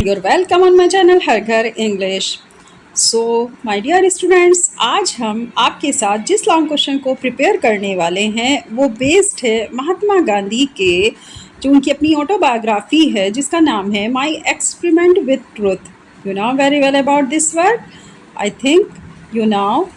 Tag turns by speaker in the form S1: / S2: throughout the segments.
S1: You're welcome on my channel हर घर English. So my dear students, आज हम आपके साथ जिस लॉन्ग क्वेश्चन को प्रिपेयर करने वाले हैं वो बेस्ड है महात्मा गांधी के जो उनकी अपनी ऑटोबायोग्राफी है जिसका नाम है my experiment with truth. You know very well about this work, I think you know.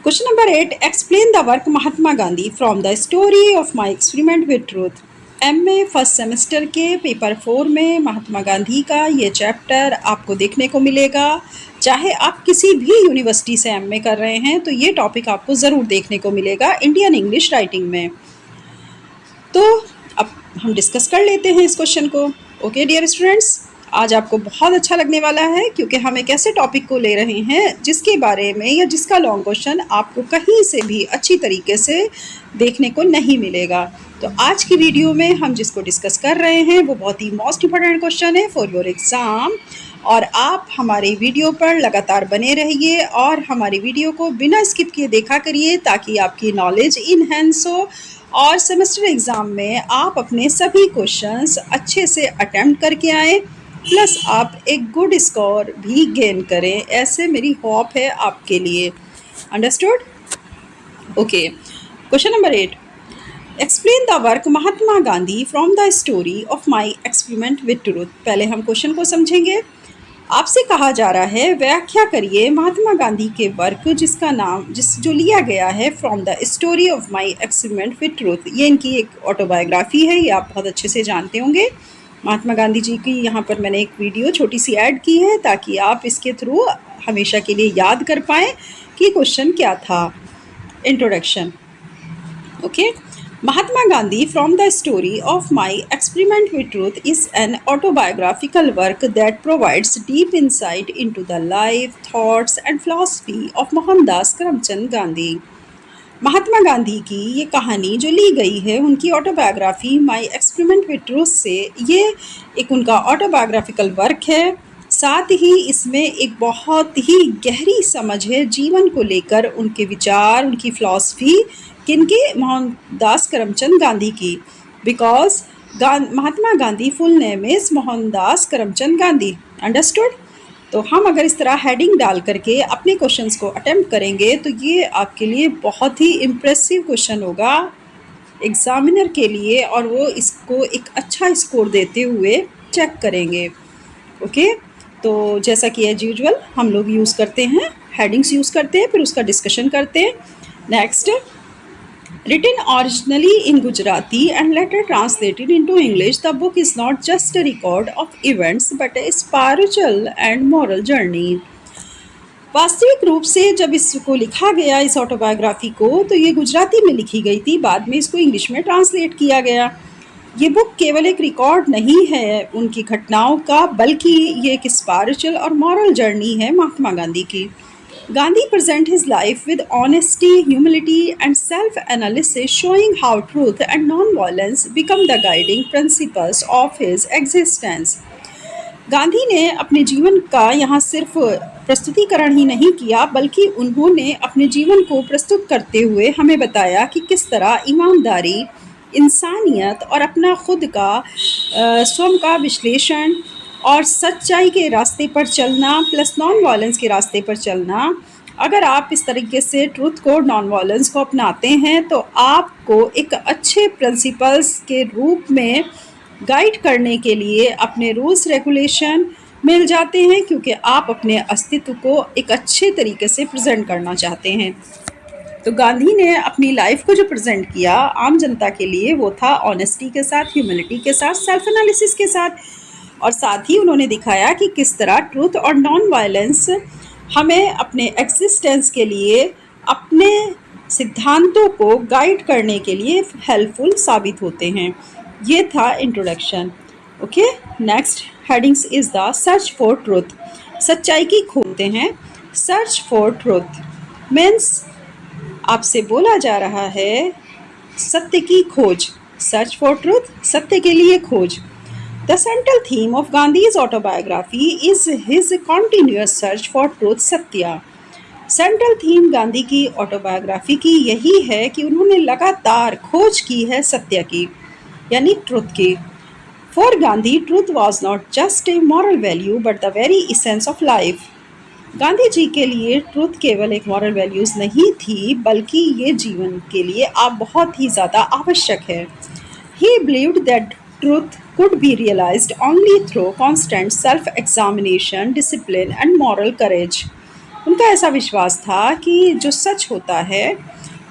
S1: Question number 8, explain the work Mahatma Gandhi from the story of my experiment with truth. MA first semester के paper 4 में महात्मा गांधी का ये chapter आपको देखने को मिलेगा। चाहे आप किसी भी यूनिवर्सिटी से एमए कर रहे हैं तो ये टॉपिक आपको ज़रूर देखने को मिलेगा इंडियन इंग्लिश राइटिंग में। तो अब हम डिस्कस कर लेते हैं इस क्वेश्चन को। ओके डियर स्टूडेंट्स, आज आपको बहुत अच्छा लगने वाला है क्योंकि हम एक ऐसे टॉपिक को ले रहे हैं जिसके बारे में या जिसका लॉन्ग क्वेश्चन आपको कहीं से भी अच्छी तरीके से देखने को नहीं मिलेगा। तो आज की वीडियो में हम जिसको डिस्कस कर रहे हैं वो बहुत ही मोस्ट इम्पॉर्टेंट क्वेश्चन है फॉर योर एग्ज़ाम, और आप हमारी वीडियो पर लगातार बने रहिए और हमारी वीडियो को बिना स्किप किए देखा करिए ताकि आपकी नॉलेज इनहेंस हो और सेमेस्टर एग्ज़ाम में आप अपने सभी क्वेश्चंस अच्छे से अटेम्प्ट करके आएँ, प्लस आप एक गुड स्कोर भी गेन करें, ऐसे मेरी होप है आपके लिए। Understood? Okay, question number 8, explain the work Mahatma Gandhi from the story of my experiment with truth. पहले हम क्वेश्चन को समझेंगे। आपसे कहा जा रहा है व्याख्या करिए महात्मा गांधी के वर्क जिसका नाम जो लिया गया है from the story of my experiment with truth. ये इनकी एक ऑटोबायोग्राफी है, ये आप बहुत अच्छे से जानते होंगे। महात्मा गांधी जी की यहाँ पर मैंने एक वीडियो छोटी सी ऐड की है ताकि आप इसके थ्रू हमेशा के लिए याद कर पाएँ कि क्वेश्चन क्या था। Introduction. Okay, Mahatma Gandhi from the story of my experiment with truth is an autobiographical work that provides deep insight into the life, thoughts and philosophy of Mohandas Karamchand Gandhi. Mahatma Gandhi की ये कहानी जो ली गई है उनकी autobiography my experiment with truth से, ये एक उनका ऑटोबायोग्राफिकल वर्क है। साथ ही इसमें एक बहुत ही गहरी समझ है जीवन को लेकर, उनके विचार, उनकी फ़िलॉसफी किनके, मोहनदास करमचंद गांधी की। Because Mahatma Gandhi full name is Mohandas Karamchand Gandhi. Understood? तो हम अगर इस तरह हेडिंग डाल करके अपने क्वेश्चंस को अटेम्प्ट करेंगे तो ये आपके लिए बहुत ही इम्प्रेसिव क्वेश्चन होगा एग्जामिनर के लिए, और वो इसको एक अच्छा स्कोर देते हुए चेक करेंगे। ओके, तो जैसा कि एज यूजुअल हम लोग यूज़ करते हैं, हेडिंग्स यूज़ करते हैं, फिर उसका डिस्कशन करते हैं। Next, written originally in Gujarati and later translated into English, the book is not just a record of events but a spiritual and moral journey. वास्तविक रूप से जब इसको लिखा गया, इस ऑटोबायोग्राफी को, तो ये गुजराती में लिखी गई थी, बाद में इसको इंग्लिश में ट्रांसलेट किया गया। ये बुक केवल एक रिकॉर्ड नहीं है उनकी घटनाओं का, बल्कि ये एक स्पिरिचुअल और मॉरल जर्नी है महात्मा गांधी की। Gandhi present his life with honesty, humility and self-analysis, showing how truth and non-violence become the guiding principles of his existence. Gandhi ने अपने जीवन का यहाँ सिर्फ प्रस्तुतिकरण ही नहीं किया, बल्कि उन्होंने अपने जीवन को प्रस्तुत करते हुए हमें बताया कि किस तरह ईमानदारी, इंसानियत और अपना खुद का स्वयं का विश्लेषण और सच्चाई के रास्ते पर चलना प्लस नॉन वायलेंस के रास्ते पर चलना, अगर आप इस तरीके से ट्रूथ को, नॉन वायलेंस को अपनाते हैं तो आपको एक अच्छे प्रिंसिपल्स के रूप में गाइड करने के लिए अपने रूल्स रेगुलेशन मिल जाते हैं, क्योंकि आप अपने अस्तित्व को एक अच्छे तरीके से प्रेजेंट करना चाहते हैं। तो गांधी ने अपनी लाइफ को जो प्रेजेंट किया आम जनता के लिए वो था ऑनेस्टी के साथ, ह्यूमिलिटी के साथ, सेल्फ एनालिसिस के साथ, और साथ ही उन्होंने दिखाया कि किस तरह ट्रूथ और नॉन वायलेंस हमें अपने एग्जिस्टेंस के लिए, अपने सिद्धांतों को गाइड करने के लिए हेल्पफुल साबित होते हैं। ये था introduction. Okay, next headings is the search for truth. सच्चाई की खोजते हैं। सर्च फॉर ट्रूथ मीन्स आपसे बोला जा रहा है सत्य की खोज। सर्च फॉर ट्रूथ, सत्य के लिए खोज। The central theme of Gandhi's autobiography is his continuous search for truth, satya. Central theme Gandhi की ऑटोबायोग्राफी की यही है कि उन्होंने लगातार खोज की है सत्य की, यानी ट्रुथ की। For Gandhi truth was not just a moral value but the very essence of life. Gandhi ji के लिए ट्रुथ केवल एक मॉरल वैल्यूज नहीं थी, बल्कि ये जीवन के लिए आप बहुत ही ज़्यादा आवश्यक है। ही believed that truth could be realized only through constant self-examination, discipline and moral courage। उनका ऐसा विश्वास था कि जो सच होता है,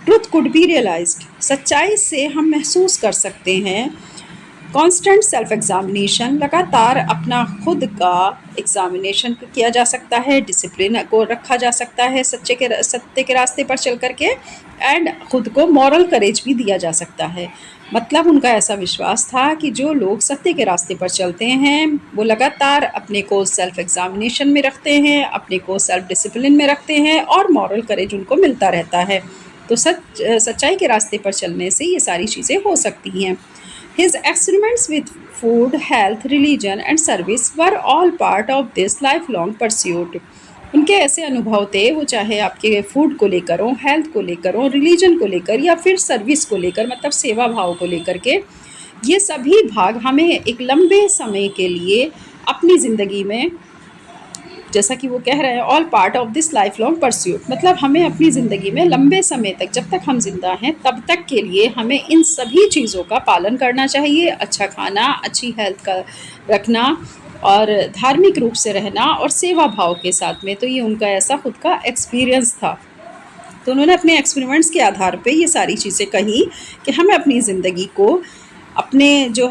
S1: ट्रुथ कुड बी रियलाइज्ड, सच्चाई से हम महसूस कर सकते हैं। कांस्टेंट सेल्फ एग्जामिनेशन, लगातार अपना खुद का एग्जामिनेशन किया जा सकता है, डिसिप्लिन को रखा जा सकता है सत्य के रास्ते पर चल करके, एंड खुद को मॉरल करेज भी दिया जा सकता है। मतलब उनका ऐसा विश्वास था कि जो लोग सत्य के रास्ते पर चलते हैं वो लगातार अपने को सेल्फ एग्जामिनेशन में रखते हैं, अपने को सेल्फ डिसिप्लिन में रखते हैं और मॉरल करेज उनको मिलता रहता है। तो सच्चाई के रास्ते पर चलने से ये सारी चीज़ें हो सकती हैं। His experiments with food, health, religion and service were all part of this lifelong pursuit। उनके ऐसे अनुभव थे, वो चाहे आपके फूड को लेकर हो, हेल्थ को लेकर हो, रिलीजन को लेकर या फिर सर्विस को लेकर, मतलब सेवा भाव को लेकर के, ये सभी भाग हमें एक लंबे समय के लिए अपनी ज़िंदगी में, जैसा कि वो कह रहे हैं, all part of this life long pursuit, मतलब हमें अपनी ज़िंदगी में लंबे समय तक, जब तक हम जिंदा हैं तब तक के लिए हमें इन सभी चीज़ों का पालन करना चाहिए। अच्छा खाना, अच्छी हेल्थ का रखना और धार्मिक रूप से रहना और सेवा भाव के साथ में। तो ये उनका ऐसा खुद का एक्सपीरियंस था। तो उन्होंने अपने एक्सपेरिमेंट्स के आधार पे ये सारी चीज़ें कही कि हमें अपनी ज़िंदगी को अपने जो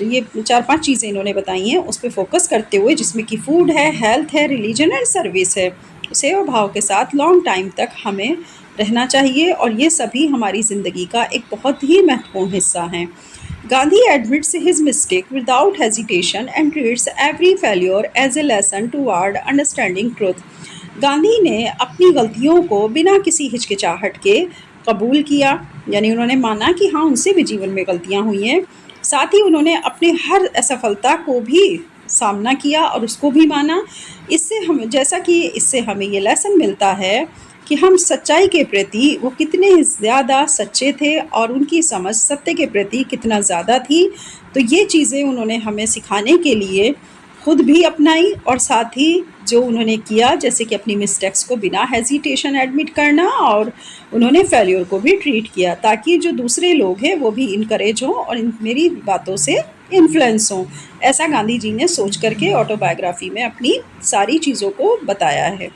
S1: ये 4-5 चीज़ें इन्होंने बताई हैं उस पे फोकस करते हुए, जिसमें कि फूड है, हेल्थ है, रिलीजन एंड सर्विस है, सेवा भाव के साथ लॉन्ग टाइम तक हमें रहना चाहिए और ये सभी हमारी ज़िंदगी का एक बहुत ही महत्वपूर्ण हिस्सा हैं। Gandhi admits his mistake without hesitation and treats every failure as a lesson toward understanding truth. Gandhi ने अपनी गलतियों को बिना किसी हिचकिचाहट के कबूल किया, यानी उन्होंने माना कि हाँ, उनसे भी जीवन में गलतियाँ हुई हैं। साथ ही उन्होंने अपने हर असफलता को भी सामना किया और उसको भी माना। इससे हमें ये लेसन मिलता है कि हम सच्चाई के प्रति वो कितने ज़्यादा सच्चे थे और उनकी समझ सत्य के प्रति कितना ज़्यादा थी। तो ये चीज़ें उन्होंने हमें सिखाने के लिए खुद भी अपनाई और साथ ही जो उन्होंने किया, जैसे कि अपनी मिस्टेक्स को बिना हेजिटेशन एडमिट करना, और उन्होंने फेल्योर को भी ट्रीट किया ताकि जो दूसरे लोग हैं वो भी इनकरेज हों और मेरी बातों से इन्फ्लुएंस हों। ऐसा गांधी जी ने सोच करके ऑटोबायोग्राफी में अपनी सारी चीज़ों को बताया है।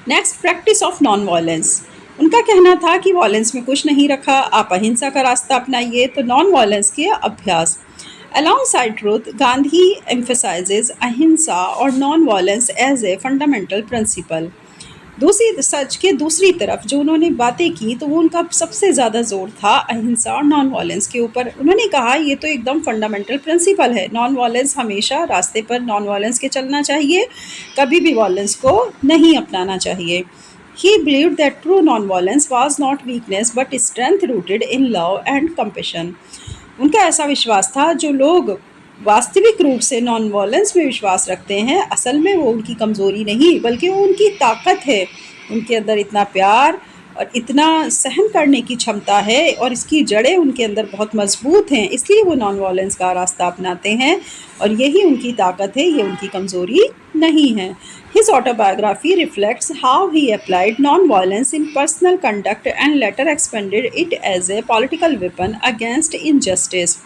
S1: Next, practice of non violence. उनका कहना था कि वायलेंस में कुछ नहीं रखा, आप अहिंसा का रास्ता अपनाइए। तो नॉन वायलेंस के अभ्यास। Alongside truth, Gandhi emphasizes ahimsa or non-violence as a fundamental principle। सच के दूसरी तरफ जो उन्होंने बातें की तो वो उनका सबसे ज़्यादा जोर था अहिंसा और नॉन वायलेंस के ऊपर। उन्होंने कहा ये तो एकदम फंडामेंटल प्रिंसिपल है, नॉन वायलेंस, हमेशा रास्ते पर नॉन वायलेंस के चलना चाहिए, कभी भी वायलेंस को नहीं अपनाना चाहिए। He believed that true non-violence was not weakness but strength rooted in love and compassion। उनका ऐसा विश्वास था जो लोग वास्तविक रूप से नॉन वायलेंस में विश्वास रखते हैं, असल में वो उनकी कमज़ोरी नहीं बल्कि वो उनकी ताकत है। उनके अंदर इतना प्यार और इतना सहन करने की क्षमता है और इसकी जड़ें उनके अंदर बहुत मजबूत हैं, इसलिए वो नॉन वायलेंस का रास्ता अपनाते हैं और यही उनकी ताकत है, ये उनकी कमज़ोरी नहीं है। His autobiography reflects how he applied non-violence in personal conduct and later expanded it as a political weapon against injustice।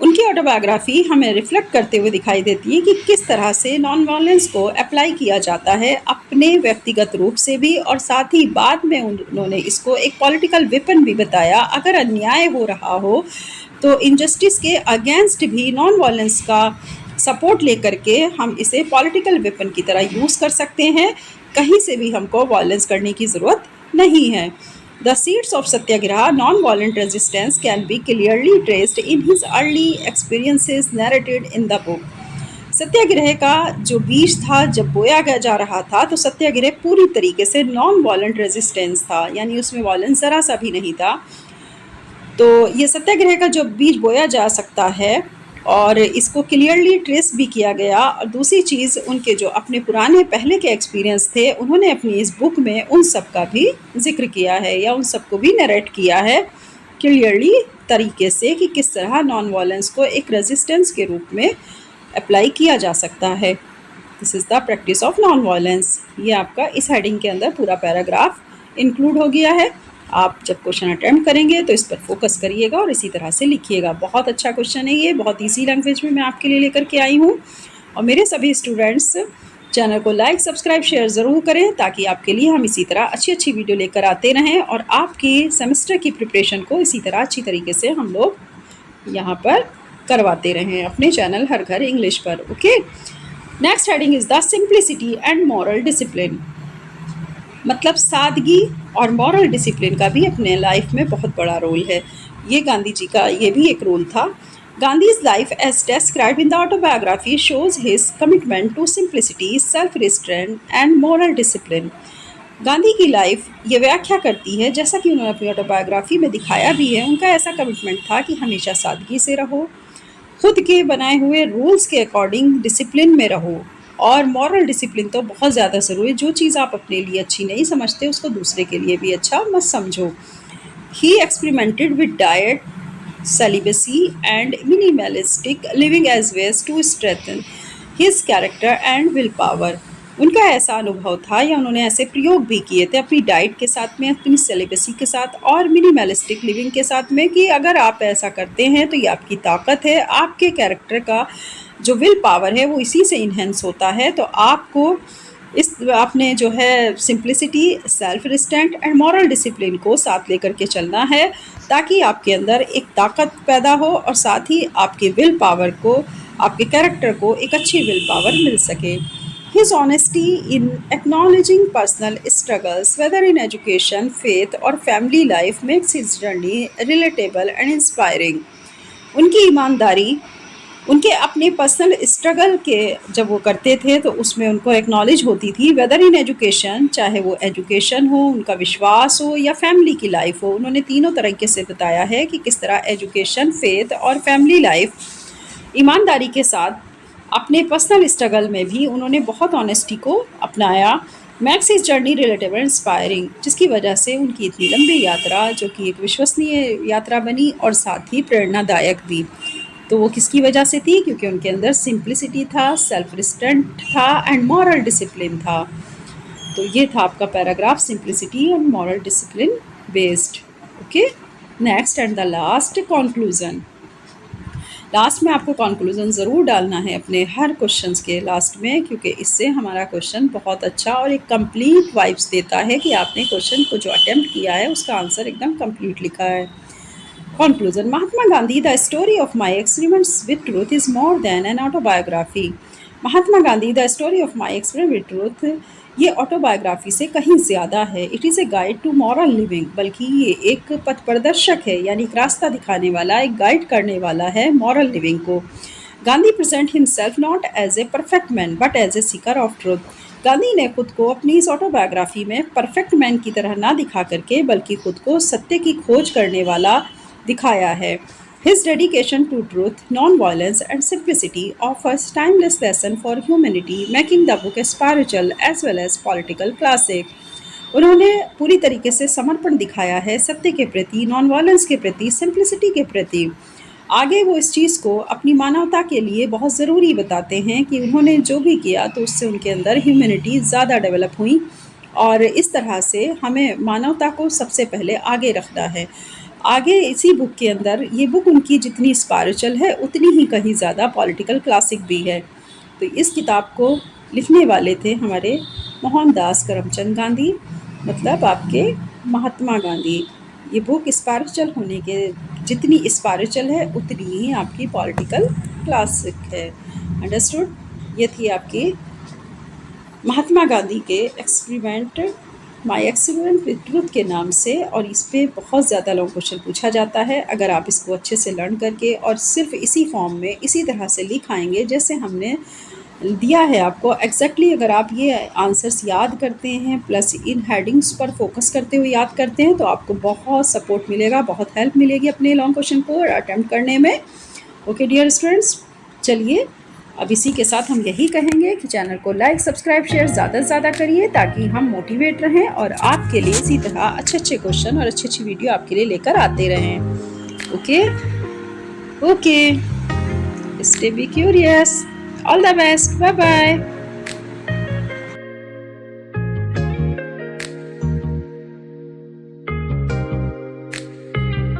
S1: उनकी ऑटोबायोग्राफी हमें रिफ्लेक्ट करते हुए दिखाई देती है कि किस तरह से नॉन वायलेंस को अप्लाई किया जाता है अपने व्यक्तिगत रूप से भी, और साथ ही बाद में उन्होंने इसको एक पॉलिटिकल वेपन भी बताया। अगर अन्याय हो रहा हो तो इनजस्टिस के अगेंस्ट भी नॉन वायलेंस का सपोर्ट लेकर के हम इसे पॉलिटिकल वेपन की तरह यूज़ कर सकते हैं, कहीं से भी हमको वायलेंस करने की ज़रूरत नहीं है। The seeds of Satyagraha, non-violent resistance, can be clearly traced in his early experiences narrated in the book। सत्याग्रह का जो बीज था जब बोया जा रहा था तो सत्याग्रह पूरी तरीके से नॉन वायलेंट रेजिस्टेंस था, यानी उसमें वायलेंस ज़रा सा भी नहीं था। तो ये सत्याग्रह का जो बीज बोया जा सकता है और इसको क्लियरली ट्रेस भी किया गया। और दूसरी चीज़, उनके जो अपने पुराने पहले के एक्सपीरियंस थे, उन्होंने अपनी इस बुक में उन सब का भी ज़िक्र किया है या उन सबको भी नरेट किया है क्लियरली तरीके से कि किस तरह नॉन वायलेंस को एक रेजिस्टेंस के रूप में अप्लाई किया जा सकता है। This is the practice of non violence. ये आपका इस हेडिंग के अंदर पूरा पैराग्राफ इंक्लूड हो गया है। आप जब क्वेश्चन अटेम्प्ट करेंगे तो इस पर फोकस करिएगा और इसी तरह से लिखिएगा। बहुत अच्छा क्वेश्चन है ये, बहुत ईजी लैंग्वेज में मैं आपके लिए लेकर के आई हूँ। और मेरे सभी स्टूडेंट्स चैनल को लाइक, सब्सक्राइब, शेयर ज़रूर करें ताकि आपके लिए हम इसी तरह अच्छी अच्छी वीडियो लेकर आते रहें और आपकी सेमेस्टर की प्रिपरेशन को इसी तरह अच्छी तरीके से हम लोग यहाँ पर करवाते रहें अपने चैनल हर घर इंग्लिश पर। Okay, next heading is the simplicity and moral discipline. मतलब सादगी और मॉरल डिसिप्लिन का भी अपने लाइफ में बहुत बड़ा रोल है। ये गांधी जी का ये भी एक रोल था। Gandhi's life as described in the autobiography shows his commitment to simplicity, self-restraint and moral discipline. Gandhi की लाइफ ये व्याख्या करती है, जैसा कि उन्होंने अपनी ऑटोबायोग्राफी में दिखाया भी है, उनका ऐसा कमिटमेंट था कि हमेशा सादगी से रहो, खुद के बनाए हुए रूल्स के अकॉर्डिंग डिसिप्लिन में रहो। और मॉरल डिसिप्लिन तो बहुत ज़्यादा ज़रूरी है। जो चीज़ आप अपने लिए अच्छी नहीं समझते उसको दूसरे के लिए भी अच्छा मत समझो। He experimented with diet, celibacy and minimalistic living as ways to strengthen his character and willpower. उनका ऐसा अनुभव था या उन्होंने ऐसे प्रयोग भी किए थे अपनी डाइट के साथ में, अपनी सेलिबसी के साथ और मिनिमलिस्टिक लिविंग के साथ में, कि अगर आप ऐसा करते हैं तो ये आपकी ताकत है, आपके कैरेक्टर का जो विल पावर है वो इसी से इन्हेंस होता है। तो आपको इस आपने जो है simplicity, self restraint and moral discipline को साथ लेकर के चलना है ताकि आपके अंदर एक ताकत पैदा हो और साथ ही आपके विल पावर को, आपके कैरेक्टर को एक अच्छी विल पावर मिल सके। His honesty in acknowledging personal struggles, whether in education, faith or family life, makes his journey relatable and inspiring. उनकी ईमानदारी, उनके अपने पर्सनल स्ट्रगल के जब वो करते थे तो उसमें उनको एक्नॉलेज होती थी, वेदर इन एजुकेशन, चाहे वो एजुकेशन हो, उनका विश्वास हो या फैमिली की लाइफ हो। उन्होंने तीनों तरीके से बताया है कि किस तरह एजुकेशन, फेथ और फैमिली लाइफ, ईमानदारी के साथ अपने पर्सनल स्ट्रगल में भी उन्होंने बहुत ऑनेस्टी को अपनाया। मैक्स इस जर्नी रिलेटेबल इंस्पायरिंग, जिसकी वजह से उनकी इतनी लंबी यात्रा जो कि एक विश्वसनीय यात्रा बनी और साथ ही प्रेरणादायक भी। तो वो किसकी वजह से थी? क्योंकि उनके अंदर सिंप्लिसिटी था, सेल्फ रिस्ट्रेंट था एंड मॉरल डिसिप्लिन था। तो ये था आपका paragraph, simplicity and moral discipline based. Okay, next and the last, conclusion. Last में आपको कंक्लूजन ज़रूर डालना है अपने हर क्वेश्चंस के लास्ट में, क्योंकि इससे हमारा क्वेश्चन बहुत अच्छा और एक कंप्लीट वाइब्स देता है कि आपने क्वेश्चन को जो अटेम्प्ट किया है उसका आंसर एकदम कंप्लीट लिखा है। Conclusion. Mahatma Gandhi, the story of my experiments with truth is more than an autobiography. Mahatma Gandhi, the story of my experiment with truth, ये ऑटोबायोग्राफी से कहीं ज़्यादा है। It is a guide to moral living, बल्कि ये एक पथ प्रदर्शक है, यानी एक रास्ता दिखाने वाला, एक गाइड करने वाला है मॉरल लिविंग को। Gandhi present himself not as a perfect man but as a seeker of truth. Gandhi ने खुद को अपनी इस ऑटोबायोग्राफी में परफेक्ट मैन की तरह ना दिखा करके बल्कि खुद को सत्य की खोज करने वाला दिखाया है। His dedication to truth, non-violence and simplicity offers timeless lesson for humanity, making the book a spiritual as well as political classic. उन्होंने पूरी तरीके से समर्पण दिखाया है सत्य के प्रति, नॉन वायलेंस के प्रति, सिंप्लिसिटी के प्रति। आगे वो इस चीज़ को अपनी मानवता के लिए बहुत ज़रूरी बताते हैं कि उन्होंने जो भी किया तो उससे उनके अंदर ह्यूमैनिटी ज़्यादा डेवलप हुई और इस तरह से हमें मानवता को सबसे पहले आगे रखना है। आगे इसी बुक के अंदर, ये बुक उनकी जितनी स्पिरिचुअल है उतनी ही कहीं ज़्यादा पॉलिटिकल क्लासिक भी है। तो इस किताब को लिखने वाले थे हमारे मोहनदास करमचंद गांधी, मतलब आपके महात्मा गांधी। ये बुक स्पिरिचुअल होने के जितनी स्पिरिचुअल है उतनी ही आपकी पॉलिटिकल क्लासिक है। अंडरस्टूड? ये थी आपकी महात्मा गांधी के experiment, my experiment with truth के नाम से, और इस पर बहुत ज़्यादा लॉन्ग क्वेश्चन पूछा जाता है। अगर आप इसको अच्छे से लर्न करके और सिर्फ इसी फॉर्म में इसी तरह से लिख आएंगे जैसे हमने दिया है आपको एग्जैक्टली, अगर आप ये आंसर्स याद करते हैं प्लस इन हेडिंग्स पर फोकस करते हुए याद करते हैं तो आपको बहुत सपोर्ट मिलेगा, बहुत हेल्प मिलेगी अपने लॉन्ग क्वेश्चन को अटैम्प्ट करने में। ओके डियर स्टूडेंट्स, चलिए अब इसी के साथ हम यही कहेंगे कि चैनल को लाइक, सब्सक्राइब, शेयर ज़्यादा से ज़्यादा करिए ताकि हम मोटिवेट रहें और आपके लिए इसी तरह अच्छे क्वेश्चन और अच्छी वीडियो आपके लिए लेकर आते रहें। Okay okay, stay be curious. All the best, bye bye.